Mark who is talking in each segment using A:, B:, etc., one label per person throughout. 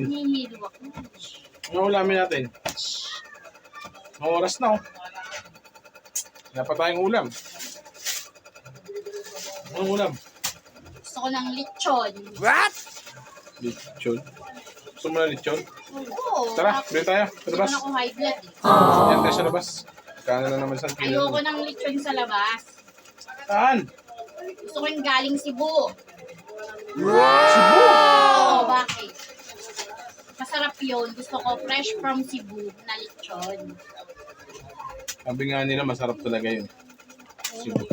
A: Hinihilo ako.
B: Ano ulamin natin? Ang oras na, oh. Wala pa tayong ulam. Anong ulam?
A: Gusto ko ng lechon.
B: What? Lechon? Gusto mo na lechon?
A: Oo.
B: Tara, bili tayo. Sa labas.
A: Hindi ko high blood eh.
B: Yan tayo sa labas. Kaya na naman sa kilo.
A: Ayoko ng lechon sa labas.
B: Saan?
A: Gusto ko yung galing Cebu.
B: Cebu!
A: Oo, bakit? Masarap yun. Gusto ko fresh from Cebu na lechon.
B: Sabi nga nila, masarap talaga yun. Cebu.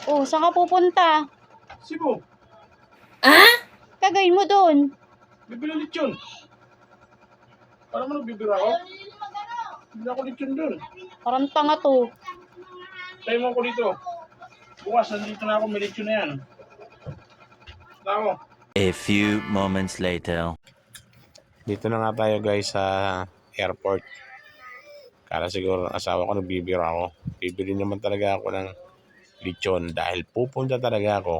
A: Oh, saan ka pupunta?
B: Cebu.
A: Kagawin mo doon.
B: Bibili lechon. Parang mo nagbibira ako? Bibili ako lechon dun.
A: Parang tanga to.
B: Tayo mo ako dito. Bukas, nandito na ako. May lechon na yan. Tama.
C: A few moments later.
B: Dito na nga tayo guys sa airport. Kala siguro asawa ko nagbibiro ako. Bibili naman talaga ako ng lechon dahil pupunta talaga ako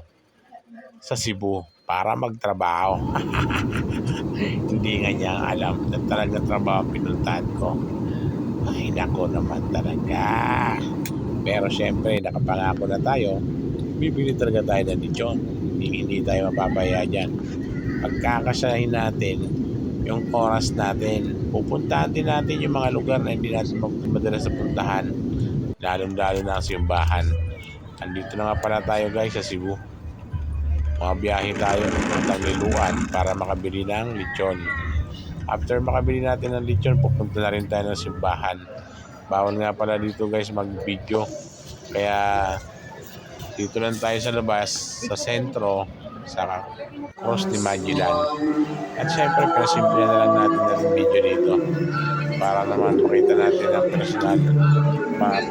B: sa Cebu para magtrabaho. Hindi nga niya alam na talaga trabaho pinuntahan ko. Ay nako naman talaga. Pero syempre nakapangako na tayo. Bibili talaga tayo ng lechon. Hindi tayo mapapaya dyan. Pagkakasahin natin yung oras natin, pupuntahan din natin yung mga lugar na hindi natin madalas sa puntahan, lalong-lalo na sa simbahan. Andito na nga pala tayo guys sa Cebu. Mga biyahe tayo ng Liluan para makabili ng lechon. After makabili natin ng lechon, pupunta na rin tayo ng simbahan. Bawal nga pala dito guys mag-video, kaya dito lang tayo sa labas, sa sentro, sa Cross ni Magellan. At syempre, simple na lang natin ng video dito para naman makita natin ang personal map.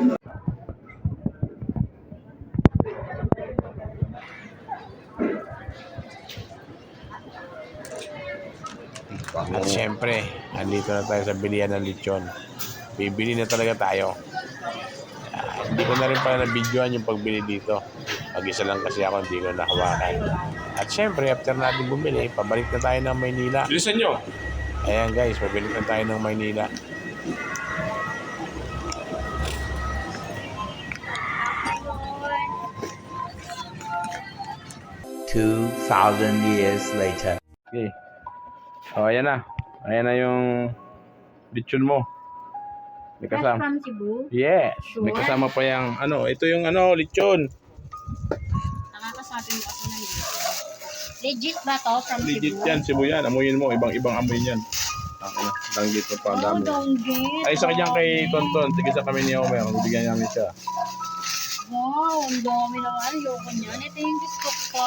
B: At syempre, andito na tayo sa bilihan ng lechon. Bibili na talaga tayo. Hindi ko na rin pala na-videoan yung pagbili dito. Mag-isa lang kasi ako, hindi ko nahawakan. At syempre, after natin bumili, pabalik na tayo ng Maynila. Bilisan nyo! Ayan guys, pabalik na tayo ng Maynila.
C: $2,000 later.
B: Okay. So, ayan na. Ayan na yung lechon mo. May
A: Fresh
B: kasama.
A: from Cebu?
B: Yes.
A: Sure?
B: May kasama pa yung, ito yung lechon.
A: Nakakasabi mo ako ng lechon. Legit ba to from
B: Legit
A: Cebu?
B: yan, Cebu yan. Amuyin mo, ibang amoy yan. Okay, danggit mo pa ang
A: Oh,
B: dami.
A: donggit.
B: Ay, isa kanyang kay Tonton. Sige sa kami ni Omer. Bibigyan namin siya.
A: Wow, ang dami naman. Ayoko niyan. Ito yung gusto ko.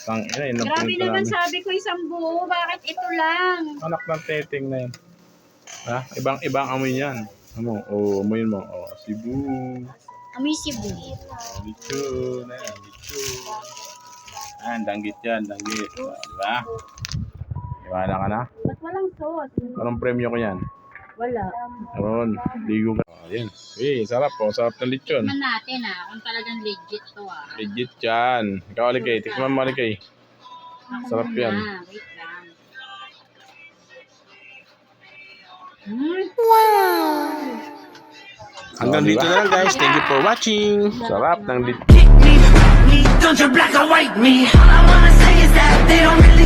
B: Yun ang
A: Grabe
B: pinunta
A: naman
B: namin.
A: sabi ko isang buo. Bakit ito lang?
B: Anak ng teteng na yan. Ha? Ibang amoy yan. Amoyin mo. Cebu.
A: Amoy Cebu.
B: Lechon. Ayan, lechon. Ayan, danggit yan, danggit. Diba? Iwala ka na?
A: Ba't walang sauce?
B: Anong premyo ko yan?
A: Wala.
B: Meron. Ligo ka. Ayan. Sarap po. Sarap ng lechon.
A: Tikman natin kung talagang legit to
B: Legit yan. Ikaw, Alikay. Tikman mo, Alikay. Sarap yan.
A: Wait lang.
B: Hanggang dito na lang guys. Thank you for watching. Sarap ng lechon.
D: Don't you black or white me? All I wanna say is that they don't really